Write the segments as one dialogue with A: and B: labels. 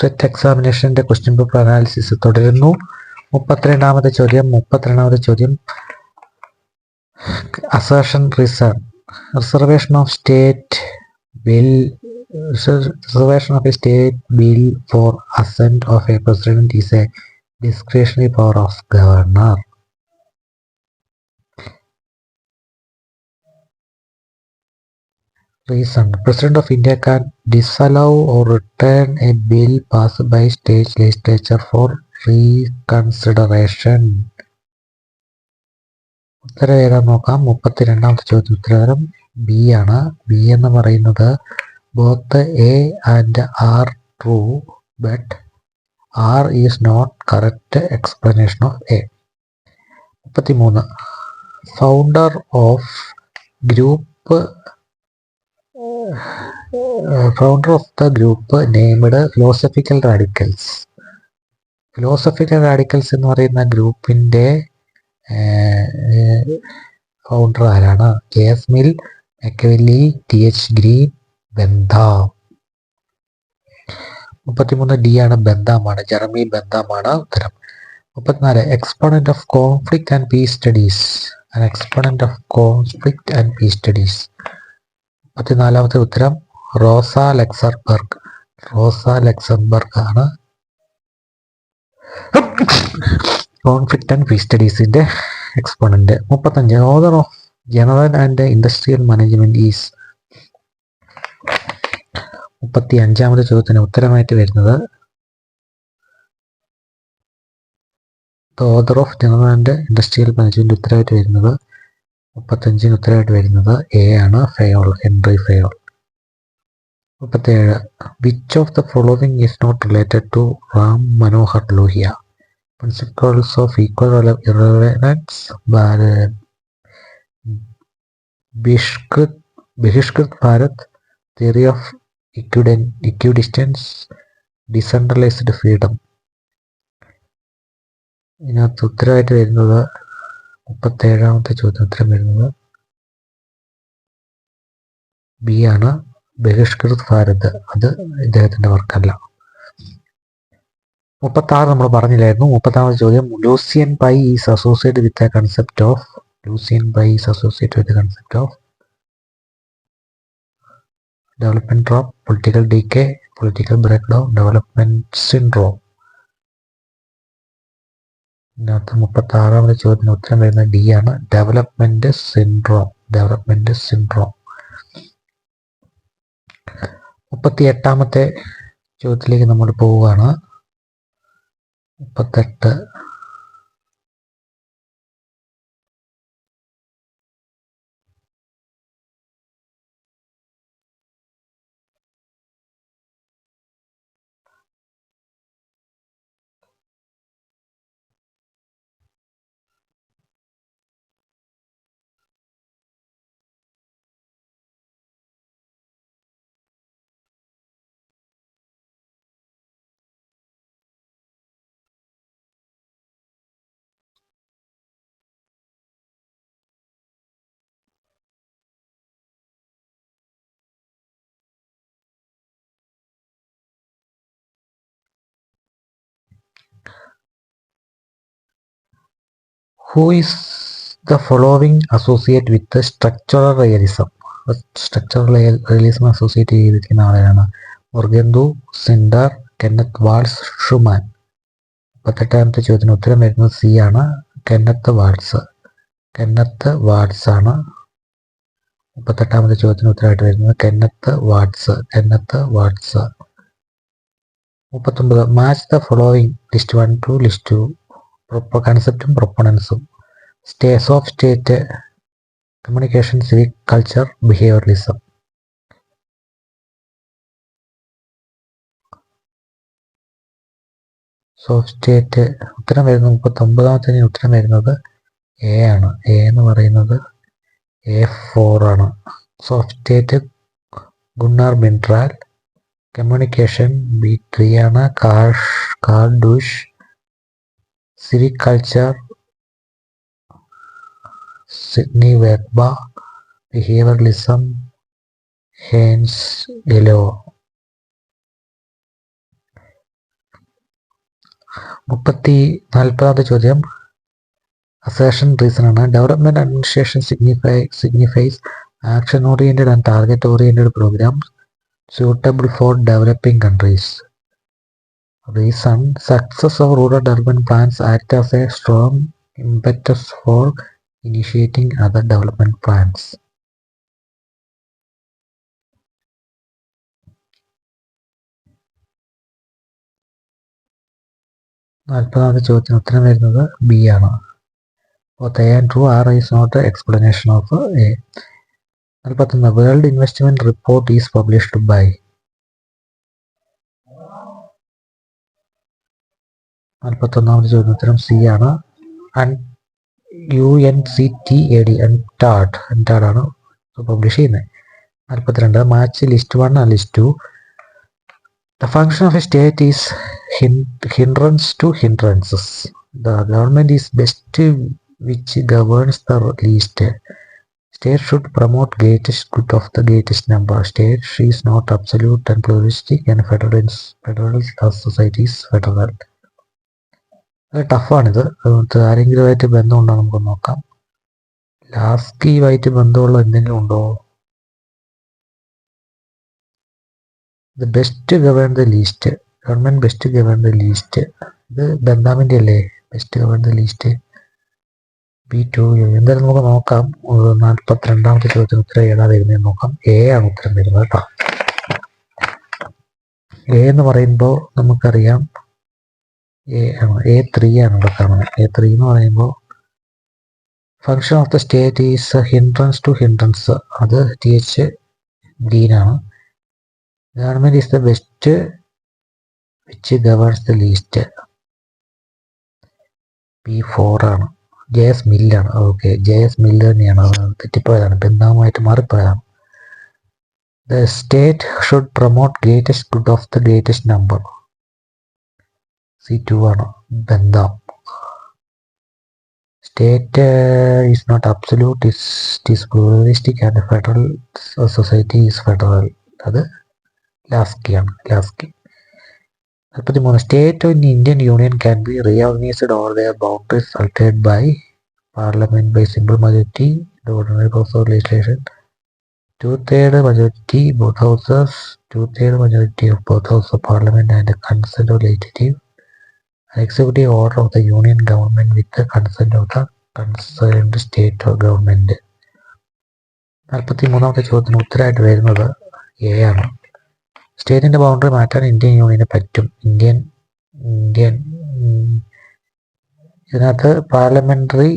A: Set എക്സാമിനേഷൻ്റെ question paper analysis തുടരുന്നു. 32ാമത്തെ ചോദ്യം assertion reservation of a state bill for assent of a president is a discretionary power of governor. Reason: President of India can disallow or return a bill passed by state legislature for reconsideration. ഉത്തരം ഏതാന്ന് നോക്കാം. 32ാമത്തെ ചോദ്യം ഉത്തരം B ആണ്. B എന്ന് പറയുന്നത് both A and R true but R is not correct explanation of A. 33 founder of the group named philosophical radicals. Philosophical radicals എന്ന് പറയുന്ന ഗ്രൂപ്പിൻ്റെ ഫൗണ്ടർ ആരാണ്? KS Mill, Machiavelli, TH Green, Bentham. 33 D ആണ്, ബെന്താമാണ്. Jeremy ബെന്താമാണ് ഉത്തരം. 34 exponent of conflict and peace studies. Exponent of conflict and peace studies. 34ാമത്തെ ഉത്തരം റോസ ലക്സംബർഗ് ആണ് കോൺഫ്ലിക്റ്റ് ആൻഡ് പീസ് സ്റ്റഡീസിന്റെ exponent. 35 author of general and industrial management is. 35ാമത്തെ ചോദ്യത്തിന് ഉത്തരമായിട്ട് വരുന്നത് author of general and industrial management ഉത്തരമായിട്ട് വരുന്നത് 35 ഉത്തരമായിട്ട് വരുന്നത് എ ആണ്, Henri Fayol. 37 which of the following is not related to Ram Manohar Lohia? Principles of equal irrelevance, Bahishkrit Bharat, theory of equidistance, decentralised freedom. ഇതിനകത്ത് ഉത്തരമായിട്ട് വരുന്നത് 37ാമത്തെ ചോദ്യം ഉത്തരം വരുന്നത് ബി ആണ്, ബഹിഷ്കൃത് ഭാരത്. അത് ഇദ്ദേഹത്തിന്റെ വർക്കല്ല. 36 നമ്മൾ പറഞ്ഞില്ലായിരുന്നു. 36ാമത്തെ ചോദ്യം Lucian Pye is associated with a concept of. Development drop, political decay, political break down, development syndrome. ഇതിനകത്ത് 36ാമത്തെ ചോദ്യത്തിന് ഉത്തരം വരുന്നത് ഡി ആണ്, ഡെവലപ്മെന്റ് സിൻഡ്രോം. 38ാമത്തെ ചോദ്യത്തിലേക്ക് നമ്മൾ പോവുകയാണ്. 38 Who is the following associate with the structural realism? Structural realism associate ചെയ്തിരിക്കുന്ന ആളാണ് മൊർഗന്തു, സിൻഡർ, കെന്നത്ത് വാൾസ്, ഷുമാൻ. 38ാമത്തെ ചോദ്യത്തിന് ഉത്തരം വരുന്നത് സി ആണ്, കെന്നത്ത് വാൾസ് ആണ്. 38ാമത്തെ ചോദ്യത്തിന് ഉത്തരമായിട്ട് വരുന്നത് Kenneth Waltz. 39 match the following list 1 to list 2 കൺസെപ്റ്റും പ്രൊപ്പണൻസും. Soft state, communication, civic culture, behaviouralism. Soft state ഉത്തരം വരുന്നത് 39ാമത്തെ ഉത്തരം വരുന്നത് എ ആണ്. എ എന്ന് പറയുന്നത് A4 ആണ്. Soft state Gunnar Myrdal. Communication B3 ആണ്, Karl Deutsch. Civic culture Sidney Verba. Behaviouralism Heinz Eulau. 40ാമത്തെ ചോദ്യം അസേഷൻ റീസൺ ആണ്. Development administration signifies action oriented and target oriented programmes suitable for developing countries. Reason: success of rural development plans act as a strong impetus for initiating other development plans. നാൽപ്പതാമത്തെ ചോദ്യത്തിന് ഉത്തരം വരുന്നത് B ആണ്. Both A and true. R is not an explanation of A. 41. World Investment Report is published by. 41ാമത്തെ ചോദ്യത്തിന് ഉത്തരം C ആണ്. UNCTAD UNCTAD ആണ് publish ചെയ്യുന്നത്. 42. Match list 1 and list 2. The function of a state is hindrance to hindrances. The government is best which governs the least. State should promote greatest good of the greatest number. State is not absolute and pluralistic, and federal society is federal. അത് ടഫാണിത്. ആരെങ്കിലുമായിട്ട് ബന്ധമുണ്ടോ നമുക്ക് നോക്കാം. ലാസ്കിയുമായിട്ട് ബന്ധമുള്ള എന്തെങ്കിലും ഉണ്ടോ? The best govern the least. Government best govern the least. ഇത് ബന്ധാമിന്റെ അല്ലേ best govern the least? B2. എന്തായാലും നമുക്ക് നോക്കാം. 42ാമത്തെ ചോദ്യത്തിന് ഉത്തരം ഏതാ വരുന്നതെന്ന് നോക്കാം. എ ആണ് ഉത്തരം വരുന്നത് കേട്ടോ. എ എന്ന് പറയുമ്പോൾ നമുക്കറിയാം A3 ആണ് ഇവിടെ കാണുന്നത്. A3 എന്ന് പറയുമ്പോൾ function of the state is hindrance to hindrances. അത് ഡീനാണ്. Government is the best which governs the least. B4 ആണ്. JS മില്ലാണ്. ഓക്കെ, JS മില്ല് തന്നെയാണ്. തെറ്റിപ്പോയതാണ്, ബന്ധവുമായിട്ട് മാറിപ്പോയതാണ്. The state should promote greatest good of the greatest number. C2 ആണ് ബന്ധം. State is not absolute, it is pluralistic and federal society is federal. അത് ലാസ്കിയാണ്. 43. State in Indian Union can be reorganized or their boundaries altered by Parliament by simple majority, the ordinary process of legislation. 2/3 majority both houses, 2/3 majority of both houses of Parliament and the consent of legislative. An executive order of the Union government with the consent of the concerned state or government. 43ാമത്തെ ചോദ്യത്തിന് ഉത്തരമായിട്ട് വരുന്നത് A ആണ്. സ്റ്റേറ്റിന്റെ boundary മാറ്റാൻ Indian യൂണിയന് പറ്റും. ഇതിനകത്ത് parliamentary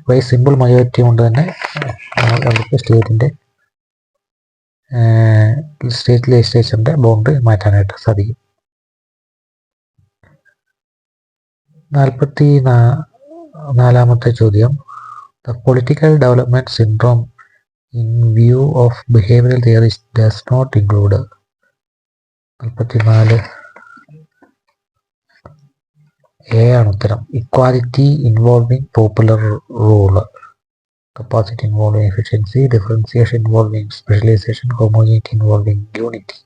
A: by simple majority കൊണ്ട് തന്നെ നമുക്ക് സ്റ്റേറ്റ് ലെജിസ്ലേച്ചറിന്റെ ബൗണ്ടറി മാറ്റാനായിട്ട് സാധിക്കും. 44ാമത്തെ ചോദ്യം. The political development syndrome in view of behavioral theories does not include. 44 A ആണ് ഉത്തരം. Equality involving popular rule, capacity involving efficiency, differentiation involving specialisation, homogeneity involving unity.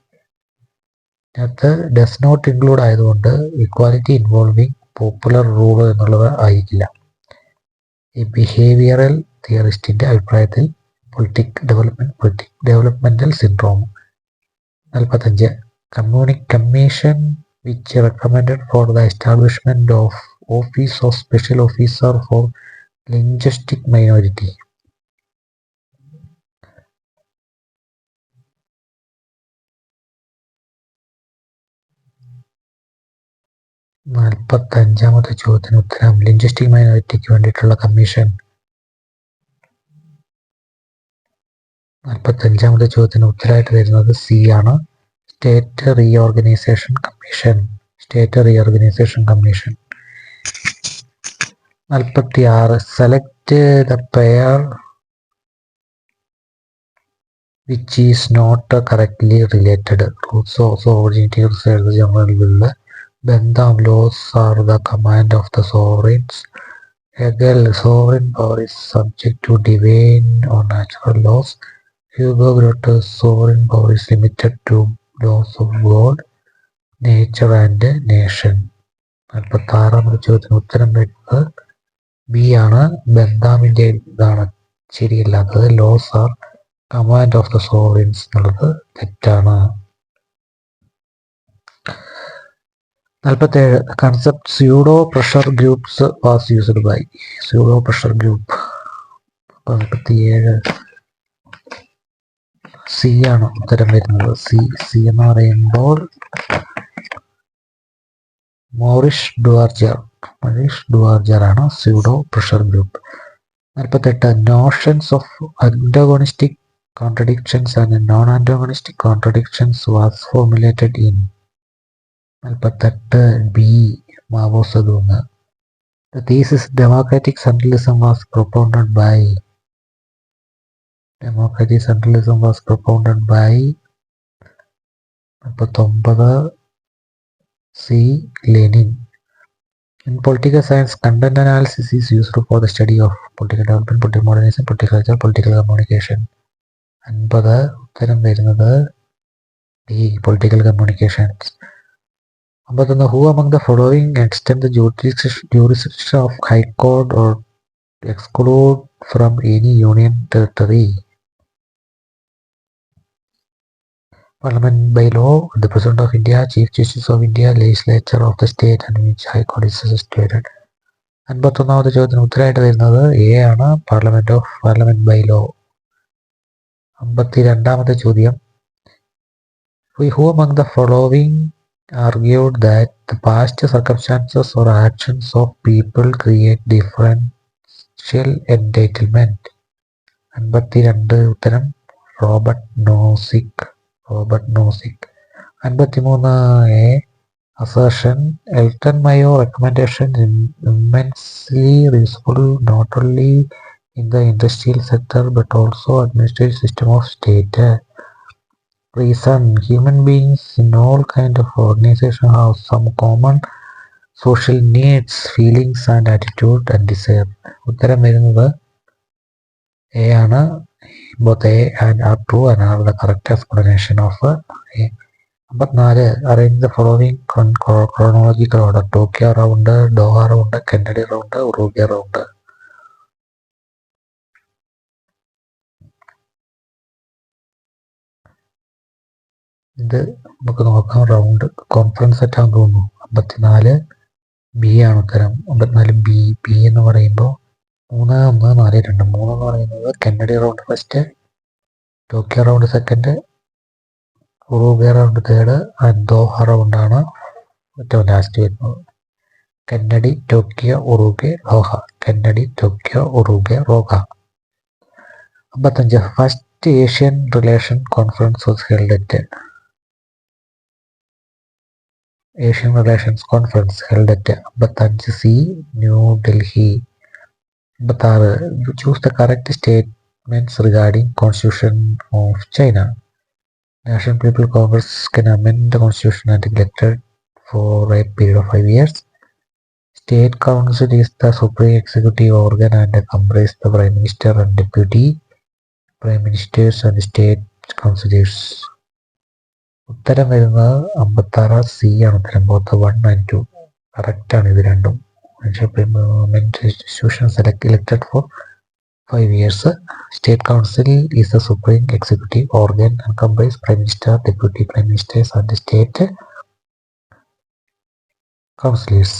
A: അതിനകത്ത് does not include ആയതുകൊണ്ട് equality involving popular rule എന്നുള്ളത് ആയിരിക്കില്ല. ഈ behavioural തിയറിസ്റ്റിന്റെ അഭിപ്രായത്തിൽ developmental syndrome. 45 commission which recommended for the establishment of office of special officer for linguistic minority. നാൽപ്പത്തഞ്ചാമത്തെ ചോദ്യത്തിന് ഉത്തരം ലിംഗ്വിസ്റ്റിക് മൈനോറിറ്റിക്ക് വേണ്ടിയിട്ടുള്ള കമ്മീഷൻ. 45ാമത്തെ ചോദ്യത്തിന് ഉത്തരമായിട്ട് വരുന്നത് സി ആണ്. State reorganisation commission. 46 select the pair which is not correctly related. Roots of originality reside the general will. Bendam laws are the command of the sovereigns. Hegel, sovereign power is subject to divine or natural laws. Hugo Grotius, sovereign power is limited to laws of God, nature and nation. 46-ാമത്തെ ചോദ്യത്തിന് ഉത്തരം വരുന്നത് B ആണ്. ബന്ധാമിൻ്റെ ഇതാണ് ശരിയല്ലാത്തത്. Laws are command of the sovereigns എന്നുള്ളത് തെറ്റാണ്. 47. Concept pseudo pressure groups was used by. Pseudo pressure group 47 C ആണ് ഉത്തരം വരുന്നത്. സി എന്ന് പറയുമ്പോൾ മോറിഷ് ഡുവാർജർ ആണ് pseudo pressure group. 48. Notions of antagonistic contradictions and non antagonistic contradictions was formulated in. 48 B Mao Zedong. The thesis democratic centralism was propounded by. Democratic centralism was propounded by 49 C. Lenin. In political science, content analysis is used for the study of political development, political modernism, political culture, political communication. 50 ഉത്തരം വരുന്നത് D political communications. 51. Who among the following extend the jurisdiction of High Court or exclude from any union territory? Parliament by law, the President of India, Chief Justice of India, Legislature of the state and which High Court is situated. 51-ാമത്തെ ചോദ്യത്തിന് ഉത്തരമായിട്ട് വരുന്നത് A ആണ്. Parliament by law. 52-ാമത്തെ ചോദ്യം, who among the following argued that the past circumstances or actions of people create differential entitlement? 52 ഉത്തരം Robert Nozick. 53 assertion, Elton Mayo recommendation immensely useful not only in the industrial sector but also administrative system of state. Reason, human beings in all kind of organization have some common social needs, feelings and attitude and desire. ഉത്തരം വരുന്നത് A ആണ്. Both A and are true and are the correct explanation of A. 54 arrange the following chronological order: Tokyo round, Doha round, Kennedy round, Uruguay round. ഇത് നമുക്ക് നോക്കാം. Round conference സെറ്റാന്ന് തോന്നുന്നു. 54 B ആണ് ഉത്തരം. 54 B എന്ന് പറയുമ്പോൾ 3, 1, 4, 2. 3 എന്ന് പറയുന്നത് Kennedy round first, Tokyo round second, Uruguay round third and Doha റൗണ്ടാണ് ഏറ്റവും ലാസ്റ്റ് വരുന്നത്. Kennedy, Tokyo, Uruguay, Doha. Kennedy, Tokyo, Uruguay, Doha. 55 first Asian relation conference was held at. Asian relations conference held at. 55 C New Delhi. 56 choose the correct statements regarding constitution of China. National People Congress can amend the constitution and elected for a period of 5 years. State Council is the supreme executive organ and comprises the Prime Minister and Deputy Prime Ministers and State Councillors. ഉത്തരം വരുന്നത് 56 C ആണ് ഉത്തരം. Both 1 and 2 correct ആണ് ഇത് രണ്ടും. Institutions elected for 5 years. State Council is the supreme executive organ and comprises Prime Minister, Deputy Prime Ministers and State Councillors.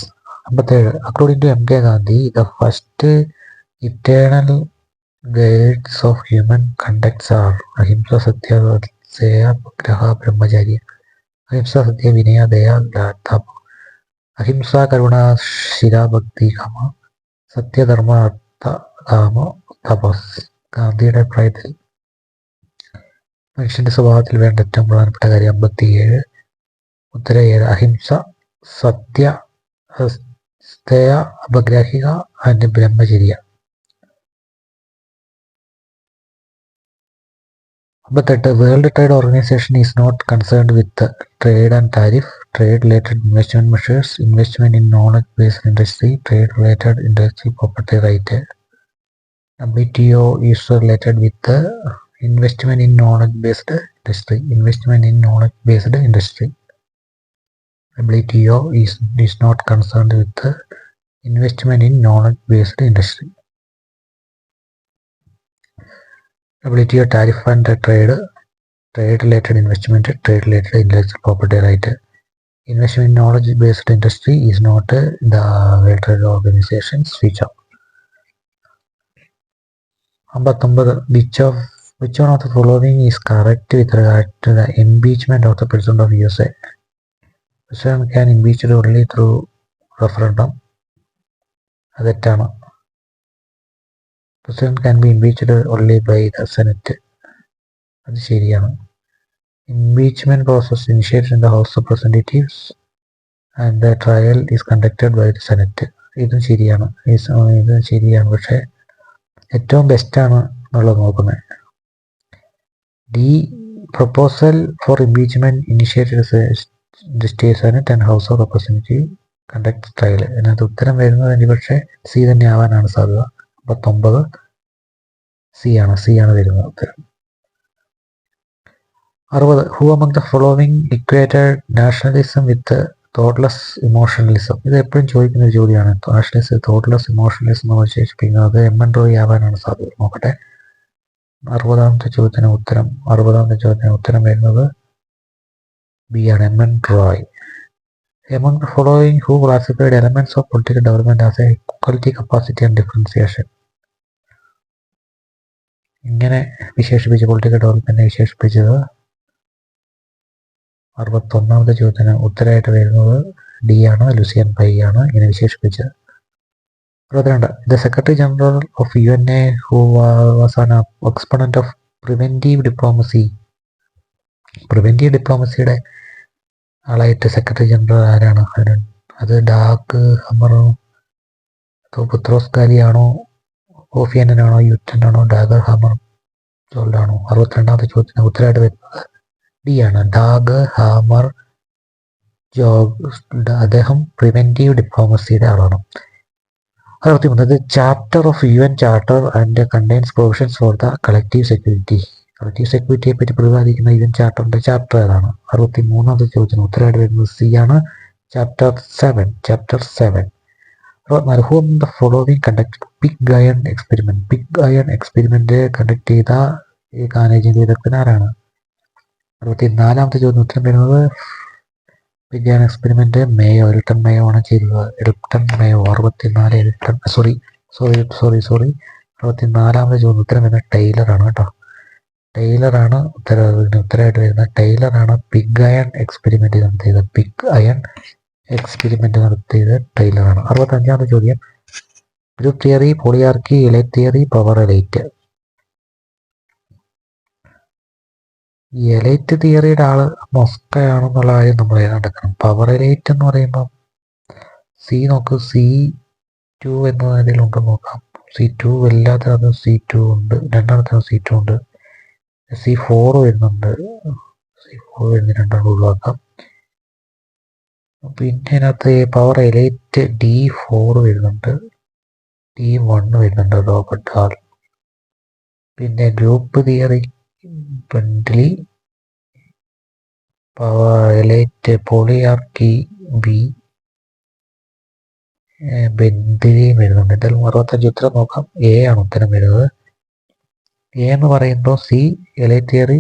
A: 57 according to M.K. Gandhi, the first eternal guides of human conducts are Ahimsa, Satya, Seya, Graha, Brahmacharya. Ahimsa, Satya, Vinaya, Daya, Tapa. Ahimsa, Karuna, Shira, Bhakti, Kama. Satya, Dharma, Artha, Kama, തപസ്. ഗാന്ധിയുടെ അഭിപ്രായത്തിൽ മനുഷ്യന്റെ സ്വഭാവത്തിൽ വേണ്ട ഏറ്റവും പ്രധാനപ്പെട്ട കാര്യം. 57 ഉത്തര 7 ahimsa, satya, asteya, aparigraha and brahmacharya. 58 world trade organisation is not concerned with trade and tariff, trade related investment measures, investment in knowledge based industry, trade related industry property right. WTO is related with the investment in knowledge-based industry. WTO is not concerned with the investment in knowledge-based industry. WTO tariff and trade-related investment, trade-related intellectual property right. Investment in knowledge-based industry is not the World Trade Organization's feature. 59. Which one of the following is correct with regard to the impeachment of the President of USA? President can impeach only through referendum. അത് തെറ്റാണ്. President can be impeached only by the Senate. അത് ശരിയാണ്. Impeachment process initiated in the House of Representatives and the trial is conducted by the Senate. ഇതും ശരിയാണ്. ഇത് ശരിയാണ്, പക്ഷേ ഏറ്റവും ബെസ്റ്റാണ് എന്നുള്ളത് നോക്കുന്നത്. The proposal for impeachment initiated the State Senate and House of Representatives conduct trial. ഇതിനകത്ത് ഉത്തരം വരുന്നത് പക്ഷേ സി തന്നെ ആവാനാണ് സാധ്യത. 59 സി ആണ് വരുന്നത് ഉത്തരം. 60. Who among the following equated nationalism with thoughtless emotionalism? ഇത് എപ്പോഴും ചോദിക്കുന്ന ഒരു ചോദ്യമാണ്. നാഷണലിസം തോട്ട്ലെസ് ഇമോഷണലിസം എന്ന് വിശേഷിപ്പിക്കുന്നത് MN റോയ് ആവാനാണ് സാധ്യത. നോക്കട്ടെ. 60ാമത്തെ ചോദ്യത്തിന് ഉത്തരം വരുന്നത് ബി ആണ്, MN Roy. Among the following who classified elements of political development as equality, capacity and differentiation? ഇങ്ങനെ വിശേഷിപ്പിച്ച പൊളിറ്റിക്കൽ ഡെവലപ്മെന്റിനെ വിശേഷിപ്പിച്ചത് 61ാമത്തെ ചോദ്യത്തിന് ഉത്തരമായിട്ട് വരുന്നത് ഡി ആണ്, ലുസിയൻ പൈ ആണ് ഇങ്ങനെ വിശേഷിപ്പിച്ചത്. 62. The Secretary General of UNA who was an exponent of preventive diplomacy. Preventive ഡിപ്ലോമസിയുടെ ആളായിട്ട് സെക്രട്ടറി ജനറൽ ആരാണ്? അത് ഡാഗ് ഹമറോ, ബുത്രോസ് ഗാലി ആണോ, കോഫി അന്നനാണോ, യുറ്റൻ ആണോ, ഡാഗ് ഹമർ ജോൾഡാണോ? 62ാമത്തെ ചോദ്യത്തിന് ഉത്തരമായിട്ട് വരുന്നത് ഡി ആണ്, ഡാഗ് ഹാമർ ജോൾഡ്. അദ്ദേഹം പ്രിവെന്റീവ് ഡിപ്ലോമസിയുടെ ആളാണ്. 63. Chapter of UN charter and contains provisions for the collective security. Collective സെക്യൂരിറ്റിയെ പറ്റി പ്രതിപാദിക്കുന്ന UN ചാർട്ടറിന്റെ ചാപ്റ്റർ ഏതാണ്? 63ാമത്തെ ചോദ്യത്തിന് ഉത്തരമായിട്ട് വരുന്നത് സി ആണ്, chapter 7. 64. Who among the following conducted pig iron experiment? Pig iron experiment conduct ചെയ്ത കാനേജിന്റെ വിദഗ്ധൻ ആരാണ്? 64ാമത്തെ ചോദ്യം ഉത്തരം വരുന്നത് pig iron experiment Elton Mayo ആണ് ചെയ്തത്. Elton Mayo. 64ാമത്തെ ചോദ്യം ഉത്തരം വരുന്നത് ടൈലർ ആണ് കേട്ടോ. ടൈലറാണ് ഉത്തരമായിട്ട് വരുന്നത്. ടൈലറാണ് പിഗ് അയൺ എക്സ്പെരിമെന്റ് നടത്തിയത്. പിഗ് അയൺ എക്സ്പെരിമെന്റ് നടത്തിയത് ടൈലറാണ്. 65ാമത്തെ ചോദ്യം group theory, polyarchy, elite theory, power elite. Elite തിയറിയുടെ ആള് മൊസ്കയാണെന്നുള്ള കാര്യം നമ്മൾ നടക്കണം. പവർ എലൈറ്റ് എന്ന് പറയുമ്പോൾ സി നോക്ക്, C2 എന്നതിൽ ഉണ്ടെന്ന് നോക്കാം. C2 എല്ലാത്തിനകത്തും C2 ഉണ്ട്, രണ്ടാമത്തിനകത്ത് C2 ഉണ്ട്. C4 വരുന്നുണ്ട്, C4 വരുന്ന രണ്ടെണ്ണം ഒഴിവാക്കാം. പിന്നെ അതിനകത്ത് പവർ എലൈറ്റ് D4 വരുന്നുണ്ട്, D1 വരുന്നുണ്ട്, റോബർട്ട് ഹാൾ. പിന്നെ group theory Bentley, power elite polyarchy B, Bentley വരുന്നുണ്ട്. എന്തായാലും 65 ഉത്തരം നോക്കാം. എ ആണ് ഉത്തരം വരുന്നത്. എ എന്ന് പറയുമ്പോൾ സി എലൈറ്റ് തിയറി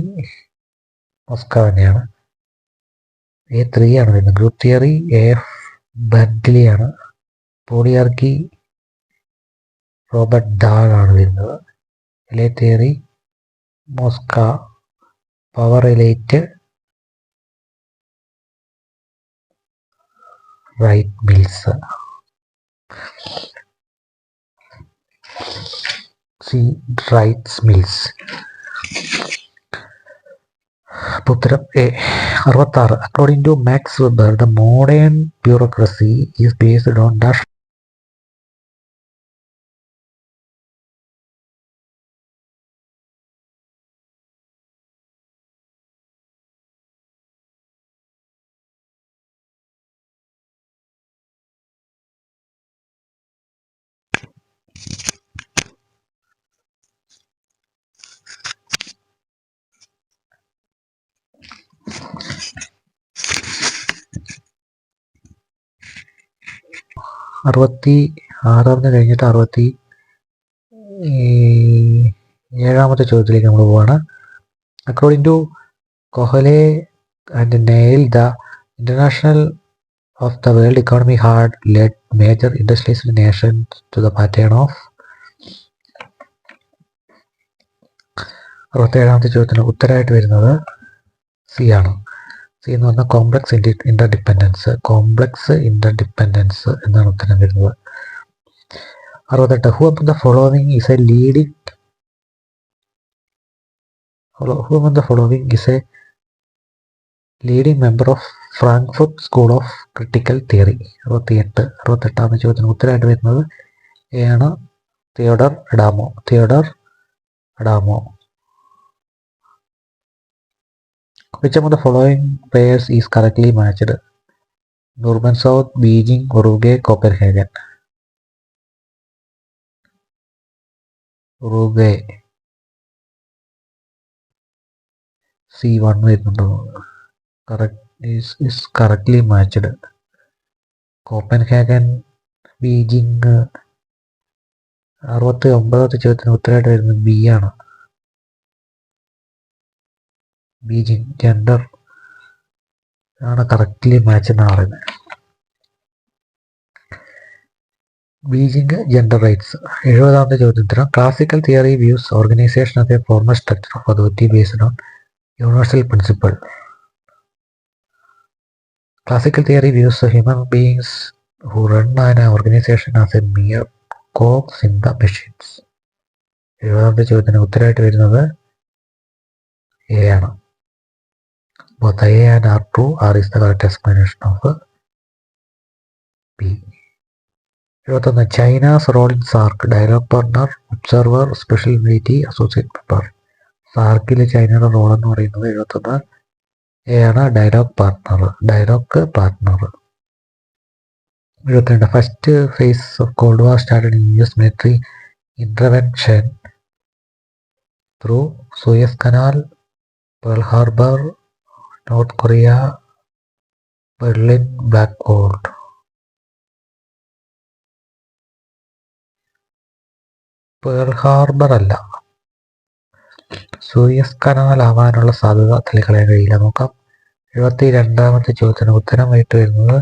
A: മൊസ്ക തന്നെയാണ്. A3 ആണ് വരുന്നത്. ഗ്രൂപ്പ് തിയറി AF ബെന്റ്ലി ആണ്. പോളിയാർക്കി റോബർട്ട് ഡാൾ ആണ് വരുന്നത്. Elite theory Mosca. Power elite Wright Mills. C Wrights Mills. ഉത്തരം A. 66. According to Max Weber, the modern bureaucracy is based on dash. 66 കഴിഞ്ഞിട്ട് 67 ചോദ്യത്തിലേക്ക് നമ്മൾ പോവാണ്. According to Keohane and Nye, the international of the world economy had led major industrialized nations to the pattern of. 67 ചോദ്യത്തിന് ഉത്തരമായിട്ട് വരുന്നത് C ആണ്. C എന്ന് പറഞ്ഞാൽ കോംപ്ലക്സ് ഇന്റർഡിപ്പെൻഡൻസ് എന്നാണ് ഉത്തരം വരുന്നത്. 68 who among the following is a leading member of Frankfurt school of critical theory. 68 ചോദ്യത്തിന് ഉത്തരമായിട്ട് വരുന്നത് എ ആണ്, Theodor Adamo. Which among the following pairs is correctly matched? Norman South, Beijing, Uruguay, Copenhagen. Uruguay. C1 വരുന്നുണ്ടോ? correct is correctly matched. Copenhagen, Beijing. 69 ചോദ്യത്തിന് ഉത്തരമായിട്ട് വരുന്നത് B ആണ്, Beijing. Gender ആണ് കറക്റ്റ്ലി മാച്ച് എന്നാണ് പറയുന്നത്. Beijing gender rights. 70 ചോദ്യത്തിന് classical theory views organisation of A formal structure of authority based on universal principle. Classical theory views human beings who run an organization as a mere cogs in the machines. 70 ചോദ്യത്തിന് ഉത്തരമായിട്ട് വരുന്നത് A ആണ്. Both A and R true. R is the correct explanation of B. 71 China's role in SAARC. Dialogue partner, observer, special envoy, associate member. സാർക്കിലെ ചൈനയുടെ role എന്ന് പറയുന്നത് 71 A ആണ്, dialogue partner. 72 first phase of cold war started in US military intervention through Suez canal, Pearl Harbor, North Korea, Berlin, black gold. Pearl Harbor അല്ല, Suez canal ആവാനുള്ള സാധ്യത തള്ളിക്കളയാൻ കഴിയില്ല. നോക്കാം. 72 ചോദ്യത്തിന് ഉത്തരമായിട്ട് വരുന്നത്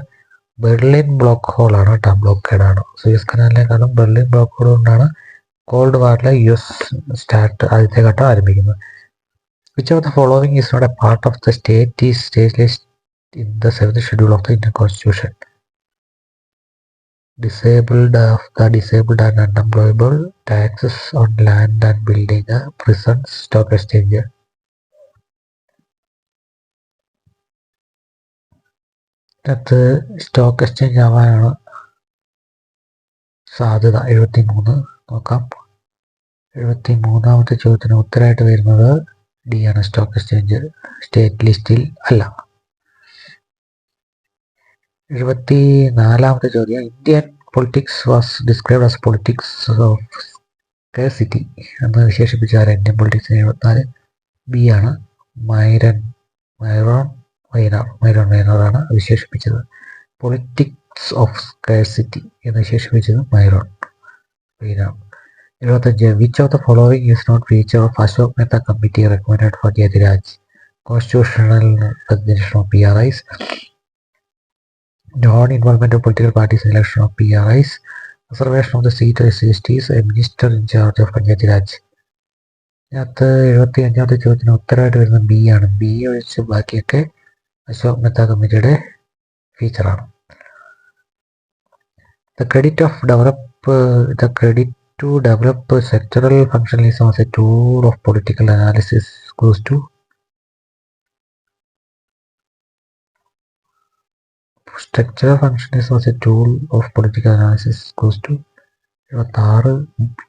A: ബെർലിൻ ബ്ലോക്ക് ഹോൾ ആണ് കേട്ടോ. ബ്ലോക്കേഡാണ്. സൂയസ് കനാലിനേക്കാളും ബെർലിൻ ബ്ലോക്ക് ഹോൾ കൊണ്ടാണ് കോൾഡ് വാറിലെ US ആദ്യത്തെ ഘട്ടം ആരംഭിക്കുന്നത്. Which of the following is not a part of the state is stateless in the 7th schedule of the Indian Constitution? Disabled and unemployable, taxes on land and building, prisons, stock exchange. അത് stock exchange ആവാനാണ് സാധ്യത. 73 നോക്കാം. 73 ചോദ്യത്തിന് ഉത്തരമായിട്ട് വരുന്നത് D ആണ്, stock exchange state ലിസ്റ്റിൽ അല്ല. 74 ചോദ്യം Indian politics was described as politics of scarcity എന്ന് വിശേഷിപ്പിച്ച ആരാ ഇന്ത്യൻ പൊളിറ്റിക്സിന്? 74 ബി ആണ്, മൈറോൺ വൈനറാണ് വിശേഷിപ്പിച്ചത്. പൊളിറ്റിക്സ് ഓഫ് സ്കേഴ്സിറ്റി എന്ന് വിശേഷിപ്പിച്ചത് Myron Weiner. 75 which of the following is not feature of Ashok Mehta committee recommended for ജയതിരാജ്? Constitutional recognition of PRIs, non-involvement of political parties in election of PRIs, reservation of the seat of SCSTs, a minister in charge of Panchayati Raj. ഇതിനകത്ത് 75 ചോദ്യത്തിന് ഉത്തരമായിട്ട് വരുന്നത് B ആണ്. B ഒഴിച്ച് ബാക്കിയൊക്കെ അശോക് മെഹ്ത കമ്മിറ്റിയുടെ ഫീച്ചറാണ്. The credit to develop sectoral functionalism as a tool of political analysis goes to structural functionalism as a tool of political analysis goes to 76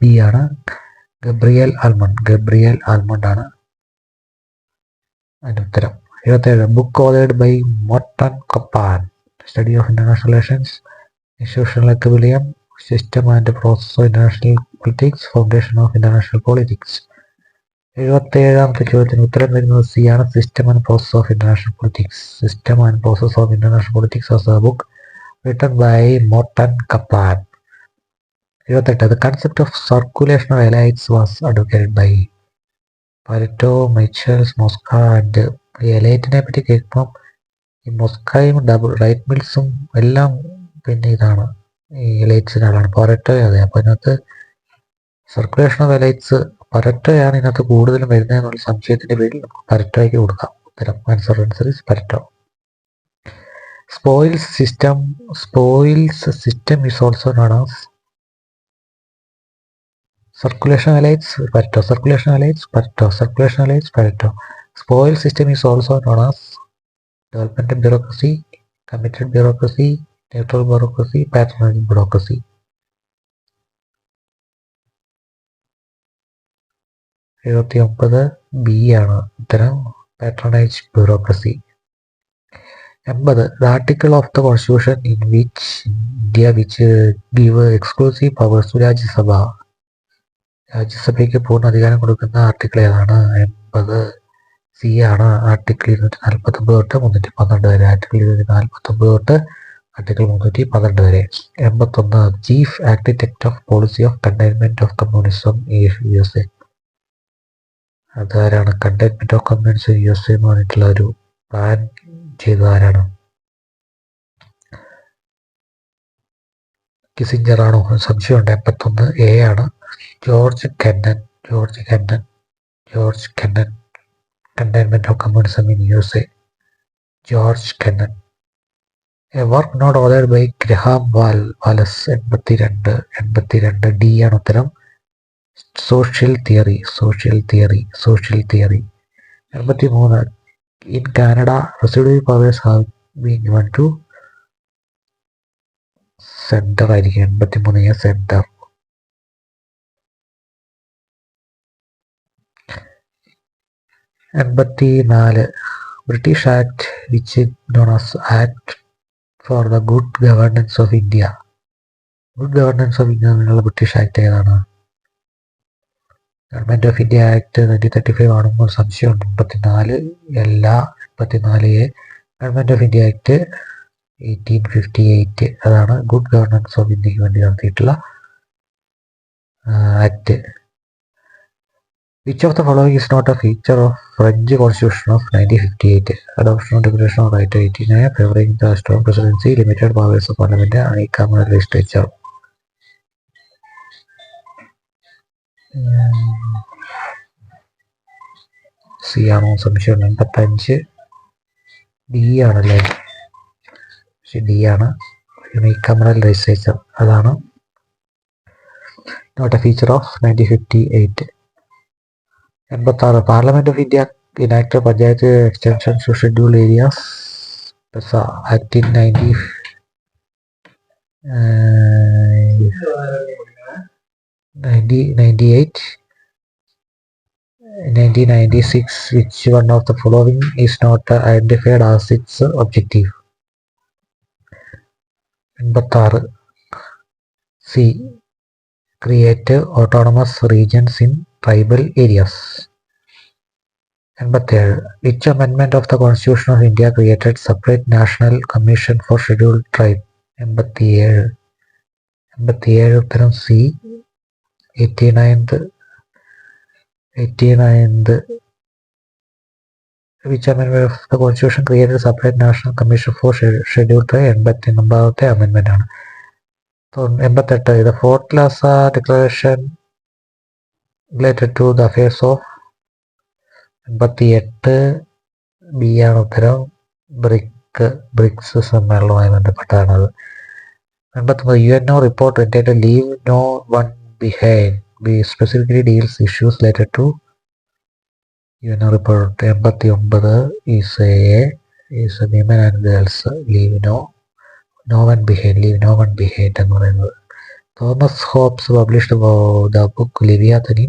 A: B ആണ്, Gabriel Almond ആണ് അതിൻ്റെ ഉത്തരം. 77 book authored by Morton Kaplan, study of international relations, institutional equilibrium, system and process of international politics, foundation of international politics. 77 ചോദ്യത്തിന് ഉത്തരം വരുന്നത് C ആണ്, system and process of international politics. System and process of international politics was a book written by Morton Kaplan. 28. The concept of circulation of halides was advocated by Pareto, Michels, Mosca and എലൈറ്റിനെ പറ്റി കേൾക്കുമ്പം ഈ മൊസ്കയും right മിൽസും എല്ലാം പിന്നെ ഇതാണ് ഈ എലൈറ്റ്സിൻ്റെ ആളാണ്. പരറ്റോ അതെ. അപ്പോൾ ഇതിനകത്ത് സർക്കുലേഷൻ ഓഫ് എലൈറ്റ്സ് പരറ്റോയാണ് ഇതിനകത്ത് കൂടുതലും വരുന്നതെന്നുള്ള സംശയത്തിൻ്റെ പേരിൽ നമുക്ക് പരറ്റോയ്ക്ക് കൊടുക്കാം ഉത്തരം. Answer is Pareto. Spoils system is also known as circulation halides, Pareto. Circulation halides, Pareto. Circulation halides, Pareto. Spoil system is also known as developmental bureaucracy, committed bureaucracy, neutral bureaucracy, patronage bureaucracy. 79 B ആണ് ഉത്തരം. patronage bureaucracy. 80. The article of the constitution in which India give exclusive powers to Rajya Sabha. രാജ്യസഭയ്ക്ക് പൂർണ്ണ അധികാരം കൊടുക്കുന്ന article ഏതാണ്? 80 C ആണ്. Article 249 തൊട്ട് 312 വരെ. Article 249 തൊട്ട് ആർട്ടിക്കിൾ 312 വരെ. 81. Chief architect of policy of containment of communism USA. അതാരാണ്? കണ്ടെയ്ൻമെന്റ് ഓഫ് കമ്മ്യൂണിസം USA എന്ന് പറഞ്ഞിട്ടുള്ള ഒരു പ്ലാൻ ചെയ്തത് ആരാണ്? കിസിഞ്ചർ ആണോ? സംശയമുണ്ട്. 81 എ ആണ്. George Kennan. Containment of communism in USA. George Kennan. A work not authored by Graham Wallas. 82 D ആണ് ഉത്തരം. Social theory. 83. In Canada, residual powers have been given to center ആയിരിക്കും. 83 centre. 84 British act which known as act for the good governance of India. Good governance of India എന്നുള്ള British act ഏതാണ്? Government of India act 1935 ആണെന്ന് സംശയമുണ്ട്. 84 എല്ലാ. 84 government of India act 1858 അതാണ് good governance of ഇന്ത്യക്ക് വേണ്ടി നടത്തിയിട്ടുള്ള act. Which of the following is not a feature of French constitution of 1958? Adoption of declaration of right 89, favouring the strong presidency, limited powers of parliament, uncommon legislature. C ആണോ? സംശയമുണ്ട്. 85 D ആണല്ലേ? D ആണ്. Unicameral legislature അതാണ് not a feature of 1958. 86 parliament of India enacted panchayat extension to schedule areas PESA act in 1998. 1996 which one of the following is not identified as its objective? 86 C. Create autonomous regions in tribal areas. 87 which amendment of the Constitution of India created separate National Commission for Scheduled Tribe? 87 ഉത്തരം C. 89th which amendment of the Constitution created a separate National Commission for Scheduled Tribe? 89th amendment ആണ്. 88 the Fourth Lhasa Declaration related to the affairs of. 88 B ആണ് ഉത്തരം. BRICS സമ്മേളനവുമായി ബന്ധപ്പെട്ടാണത്. 89 UNO report entitled Leave No One Behind specifically deals issues related to UNO report. 89 is women and girls. Leave no one behind എന്ന് പറയുന്നത്. Thomas Hobbes published the book Leviathan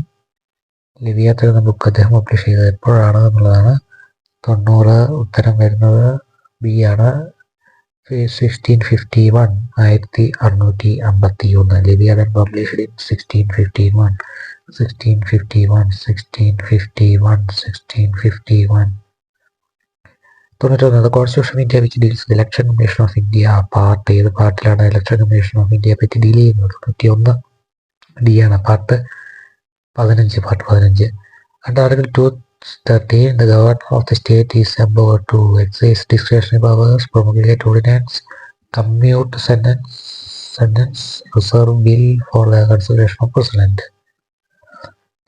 A: എന്ന book അദ്ദേഹം publish ചെയ്തത് എപ്പോഴാണ് എന്നുള്ളതാണ്. 90 ഉത്തരം വരുന്നത് B ആണ്. 1651 1651 ലിവിയാത്തൻ പബ്ലിഷ്ഡ് ഇൻ 1651. 1651 തൊണ്ണൂറ്റൊന്ന് the constitution of India which deals the election commission of India. Part ഏത് പാർട്ടിലാണ് ഇലക്ഷൻ കമ്മീഷൻ ഓഫ് ഇന്ത്യയെ പറ്റി ഡീൽ ചെയ്യുന്നത്? 91 ഡി ആണ്. Part 15. Under Article 213, the governor of the state is empowered to exercise discretionary powers, promulgate ordinance, commute sentence, reserve bill for the consideration of president.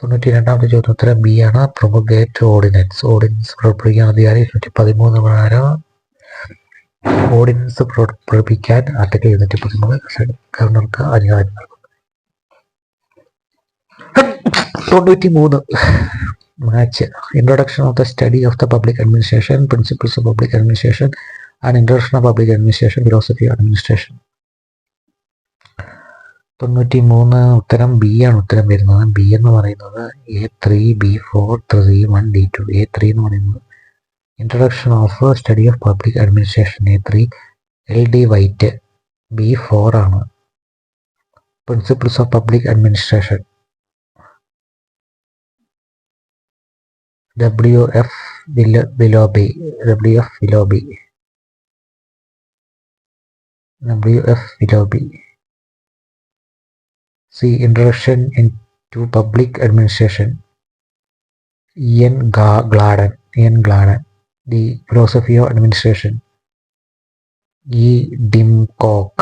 A: 92ാമത്തെ ചോദ്യം ഉത്തരം B ആണ്. പ്രൊമഗേറ്റ് ordinance പുറപ്പെടുവിക്കാൻ അധികാരം 213 പ്രകാരം ordinance പുറപ്പെടുവിക്കാൻ article 213 ഗവർണർക്ക് അധികാരം നൽകും. 93 match. Introduction of the study of the public administration, principles of public administration and introduction of public administration, philosophy of administration. 93 ഉത്തരം B ആണ് ഉത്തരം വരുന്നത്. ബി എന്ന് പറയുന്നത് A3, B4, 3, 1, D2. A3 എന്ന് പറയുന്നത് introduction of study of public administration. A3 LD white. B4 ആണ് principles of public administration. WF Willoughby. C. Introduction into Public Administration. Ian Gladden. The Philosophy of Administration. E. Dimcock.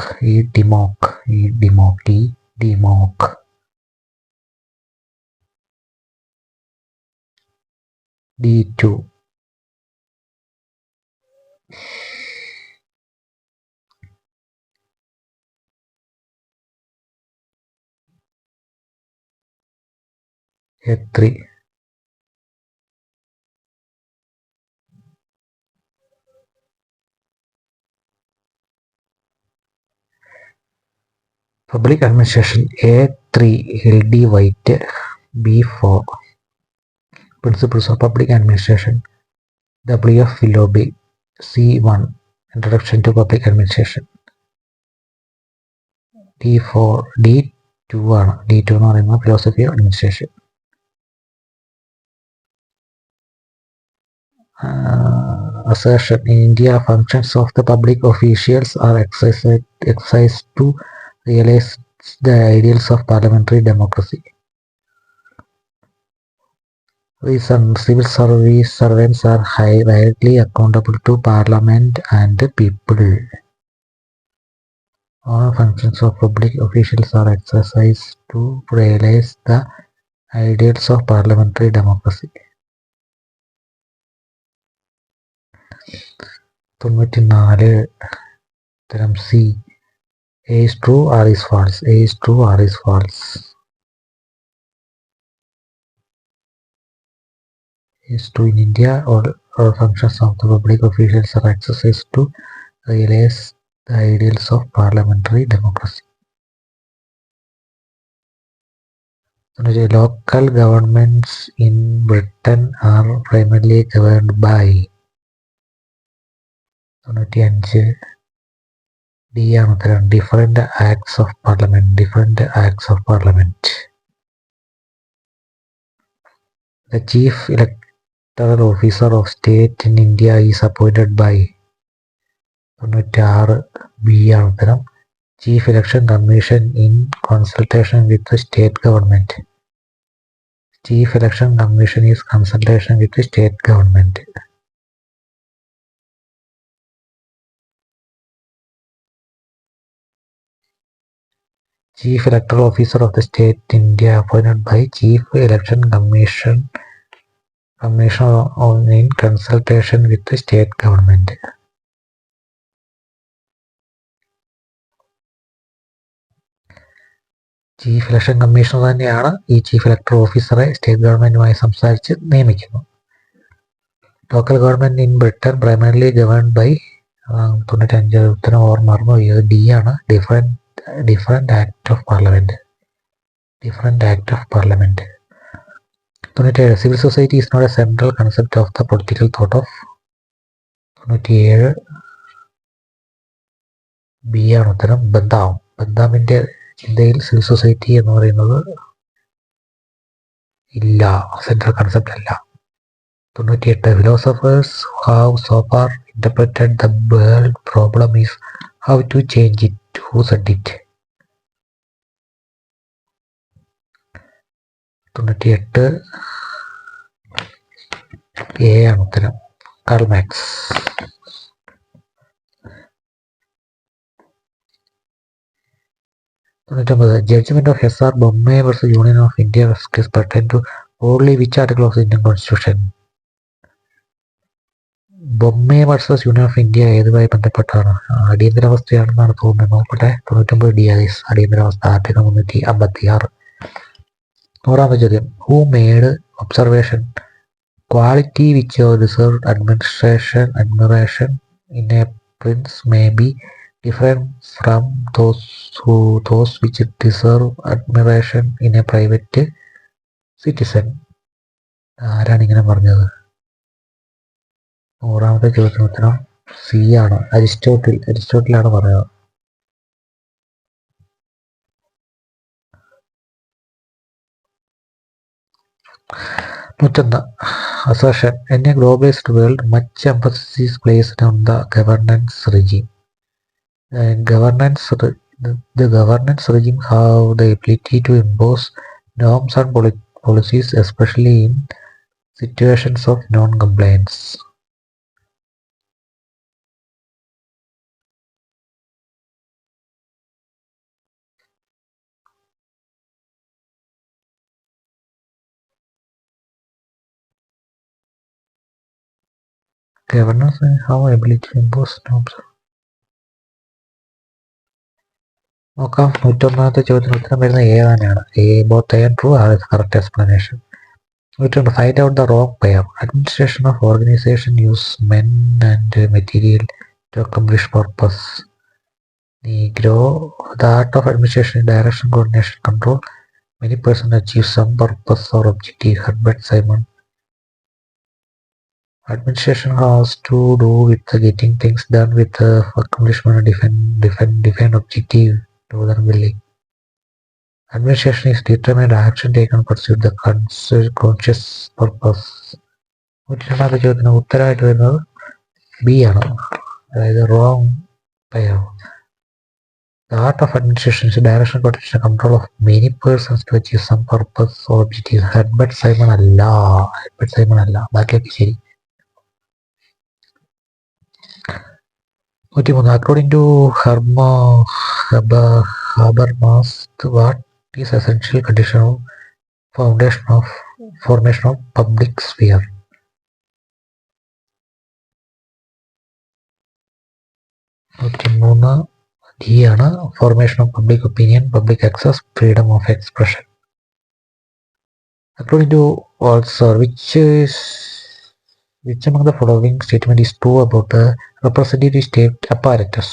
A: D2. A3. Public Administration. A3 LD White. B4 Principles of Public Administration. WF Willoughby. C1 Introduction to Public Administration. D2 ആണ്. D2 എന്ന് പറയുന്നത് philosophy of administration. Assertion. In India, functions of the public officials are exercised to realize the ideals of parliamentary democracy. Reason. Civil service servants are widely accountable to parliament and the people. All functions of public officials are exercised to realize the ideals of parliamentary democracy. 94 ഉത്തരം C. A is true, R is false. A is true, R is false. Is true. In India, all functions of the public officials are exercised to realize the ideals of parliamentary democracy. Local governments in Britain are primarily governed by. 95 D ആണ് ഉത്തരം. Different acts of parliament. The chief electoral officer of state in India is appointed by. 96 B ആണ് ഉത്തരം. Chief Election Commission in consultation with the state government. Chief Election Commission is consultation with the state government. Chief Electoral Officer of the State India appointed by Chief Election Commission in consultation with the state government. Chief election commissioner തന്നെയാണ് ഈ chief electoral ഓഫീസറെ state ഗവൺമെൻറ്റുമായി സംസാരിച്ച് നിയമിക്കുന്നു. Local government in Britain primarily governed by. 95 ഉത്തരം മറന്നു. D ആണ്. Different act of parliament. 97 civil society is not a central concept of the political thought of. 97 B ആണ് ഉത്തരം. ബന്ധാമിൻ്റെ ചിന്തയിൽ സിവിൽ സൊസൈറ്റി എന്ന് പറയുന്നത് ഇല്ല, സെൻട്രൽ കൺസെപ്റ്റ് അല്ല. 98. Philosophers have so far interpreted the world problem is how to change it. Who said it? 98 A ആണ് ഉത്തരം. Karl Marx. 99. Judgment of S.R. Bomme vs. Union of India case pertain to only which article of the Indian Constitution? Bommai versus union of India ഏതുമായി ബന്ധപ്പെട്ടാണ്? അടിയന്തരാവസ്ഥയാണെന്നാണ് തോന്നുന്നത്. നോക്കട്ടെ. 99 DIS അടിയന്തരാവസ്ഥ article 356. 100ാമത്തെ ചോദ്യം. Who made observation quality which deserve admiration in a prince may be different from those which deserve admiration in a private citizen. ആരാണ് ഇങ്ങനെ പറഞ്ഞത്? 100ാമത്തെ ചോദ്യത്തിന് ഉത്തരം സി ആണ്. അരിസ്റ്റോട്ടിലാണ് പറയുന്നത്. 101. Assertion. In a globalized world, much emphasis is placed on the governance regime. The governance regime have the ability to impose norms and policies, especially in situations of non-compliance. Governors have ability to impose norms. നോക്കാം. 101ാമത്തെ ചോദ്യത്തിന് ഉത്തരം വരുന്ന A തന്നെയാണ്. both A and true are the correct explanation. 102. Find out the wrong pair. Administration of organization use men and material to accomplish purpose. Negro. The art of administration is direction, coordination, control. Many persons achieve some purpose or objective. Herbert Simon. Administration has to do with getting things done with the accomplishment of define objective rather than willing. Administration is determined action taken to pursue the conscious purpose. 102ാമത്തെ ചോദ്യത്തിന് ഉത്തരമായിട്ട് വരുന്നത് B ആണ്. അതായത് wrong pair. The art of administration is direction, coordination, control of many persons to achieve some purpose or objective. Herbert Simon അല്ല. ബാക്കിയൊക്കെ ശരി. 103. According to Habermas, what is essential condition of formation of public sphere? 103 D ആണ്. Formation of public opinion, public access, freedom of expression. According to Walser, which among the following statement is true about the representative state apparatus?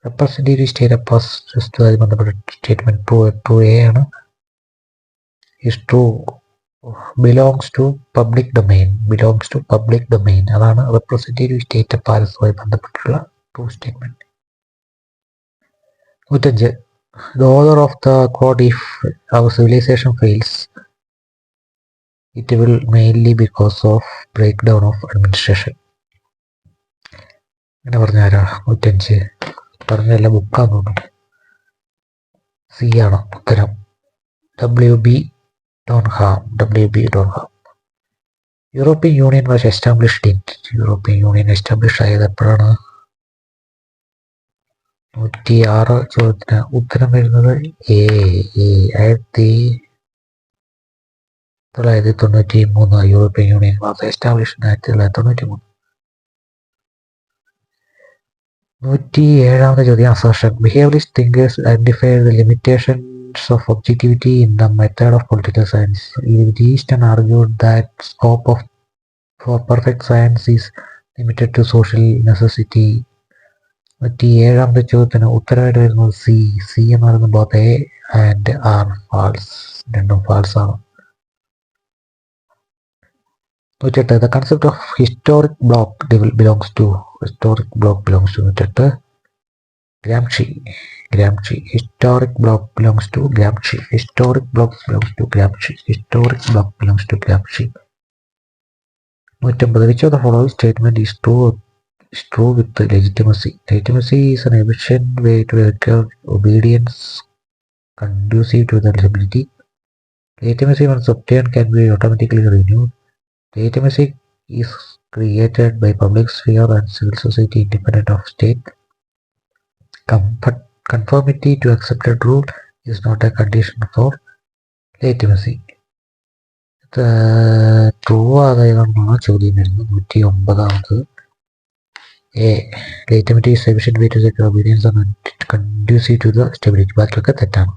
A: Representative state apparatus ബന്ധപ്പെട്ട statement true A ആണ്. is true. belongs to public domain. അതാണ് representative state apparatusമായി ബന്ധപ്പെട്ടുള്ള true statement. 105. The author of the quote, if our civilization fails, it will mainly because of breakdown of administration. അങ്ങനെ പറഞ്ഞ ആരാ? 105 പറഞ്ഞല്ല ബുക്കാന്ന് തോന്നുന്നു. C ആണ് ഉത്തരം. WB Donham. European union was established in. European union establish ആയത് എപ്പോഴാണ്? 106 ചോദ്യത്തിന് ഉത്തരം വരുന്നത് A. 1993 European union was established 1993. 107ാമത്തെ ചോദ്യം. Assertion. Behaviorist thinkers identified the limitations of objectivity in the method of political science. Easton argued that scope for perfect science is limited to social necessity. 107ാമത്തെ ചോദ്യത്തിന് ഉത്തരമായിട്ട് വരുന്നത് C എന്ന് പറയുന്നത് both A and R false. രണ്ടും false ആണ്. 108. The concept of historic block belongs to. 108 Gramsci. Historic block belongs to Gramsci. 150. Which of the following statement is true with legitimacy? Legitimacy is an efficient way to require obedience conducive to the liability. Legitimacy once obtained can be automatically renewed. Legitimacy is created by public sphere and civil society independent of state. Conformity to accepted rule is not a condition for legitimacy. True ആകാനാണ് ചോദ്യം വരുന്നത്. 109. A legitimacy is sufficient way to secure obedience and conducive to the stability. ബാക്കിയൊക്കെ തെറ്റാണ്.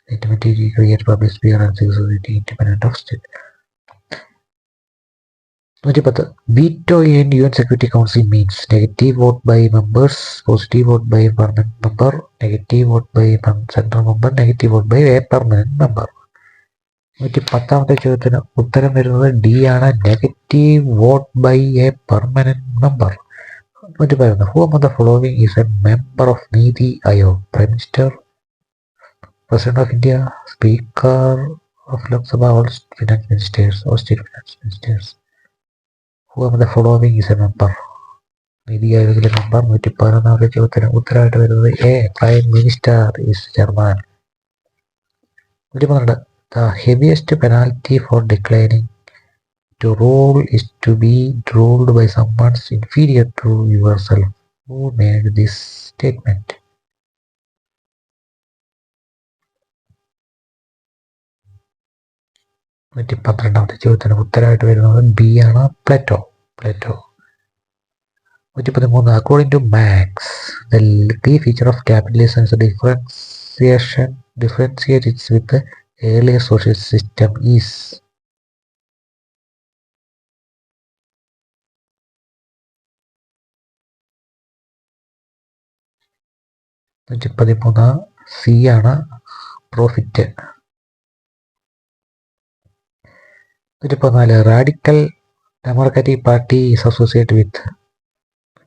A: Legitimacy creates public sphere and civil society independent of state. 110. Veto in UN Security Council means negative vote by members, positive vote by a permanent member, negative vote by a central member, negative vote by a permanent member. 110ാമത്തെ ചോദ്യത്തിന് ഉത്തരം വരുന്നത് D ആണ്, negative vote by a permanent member. 111. Who among the following is a member of Niti Aayog? Prime Minister, President of India, Speaker of Lok Sabha, or Finance Ministers or State Finance Ministers? Who among the following is a member? Niti Aayogile member. 111ാമത്തെ ചോദ്യത്തിന് ഉത്തരമായിട്ട് വരുന്നത് A, prime minister is chairman. 112. The heaviest penalty for declining to rule is to be ruled by someone inferior to yourself. Who made this statement? പന്ത്രണ്ടാമത്തെ ചോദ്യത്തിന് ഉത്തരമായിട്ട് വരുന്നത് B ആണ്, Plato. 113. According to Marx, the key feature of capitalism is differentiate it with the earlier social system is. 113 C ആണ്, profit. 114. Radical democratic party is associated with.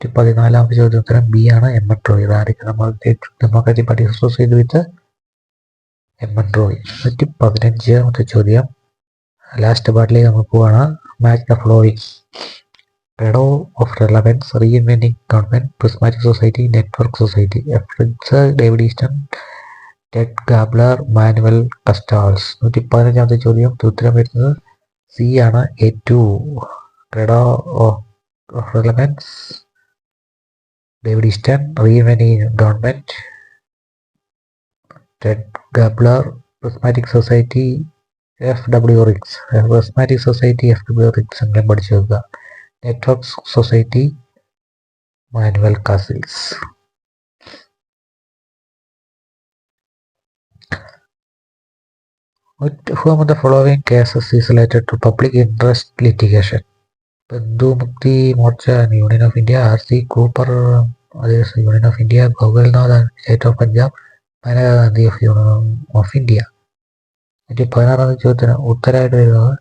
A: 114ാമത്തെ ചോദ്യോത്തരം B ആണ്, M N Roy. Radical democratic party associate with M N Roy. 115ാമത്തെ ചോദ്യം last പാർട്ടിലേക്ക് നമ്മൾ പോവാണ്. Match the following. Credo of relevance, reinventing government, prismatic society, network society. Fritzer, David Easton, Ted Gabler, Manuel Castells. 115ാമത്തെ ചോദ്യം ഉത്തരം വരുന്നത് സി ആണ്, A2. Credo of relevance, David Easton, reinventing government, Ted Gabler, prismatic society, FW Riggs. prismatic society FW Riggs എല്ലാം പഠിച്ചു വെക്കുക. Network society Manuel Castells. Who among the following cases is related to public interest litigation? Bandhua Mukti Morcha and Union of India, RC Cooper, Union of India, Bhogalnath and State of Punjab, Maneka Gandhi of Union of India. 16ാമത്തെ ചോദ്യത്തിന് ഉത്തരമായിട്ട് വരുന്നത്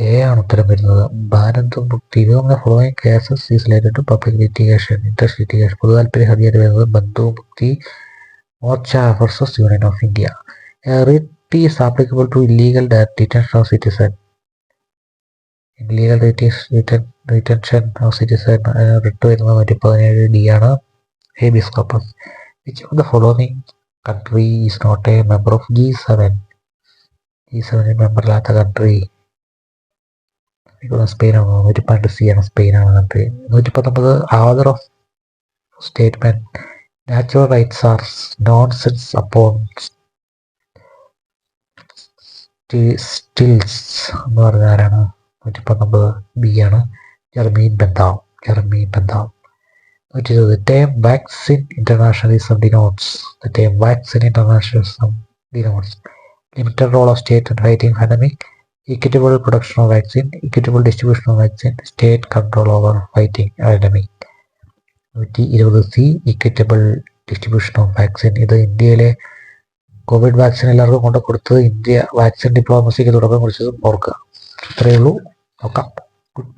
A: A ആണ് ഉത്തരം വരുന്നത്, ഭാരത് മുക്തി. ഇത് following cases is related to public litigation, interest litigation. പൊതു താല്പര്യ ഹർജിയായിട്ട് വരുന്നത് Bandhua Mukti Morcha versus union of India. Writ is applicable to illegal detention of citizen. Illegal detention of citizen writ വരുന്നത് 117 ഡി ആണ്, habeas corpus. Which of the following country is not a member of G7? G7 മെമ്പറില്ലാത്ത country സ്പെയിനാണ്. 112 C ആണ്, സ്പെയിനാണ് country. 119 order of statement, natural rights are nonsense upon stills എന്ന് പറഞ്ഞ ആരാണ്? 119 B ആണ്, Jeremy Bentham. 120 term vaccine internationalism denotes. The term vaccine internationalism denotes limited role of state in fighting pandemic, equitable production of vaccine, equitable distribution of vaccine, state control over fighting pandemic. 120 C equitable distribution of vaccine. ഇത് ഇന്ത്യയിലെ Covid vaccine എല്ലാവർക്കും കൊണ്ട് കൊടുത്തത് India vaccine ഡിപ്ലോമസിക്ക് തുടക്കം കുറിച്ചതും ഓർക്കുക. ഇത്രയേ ഉള്ളൂ. നോക്കാം. ഗുഡ്.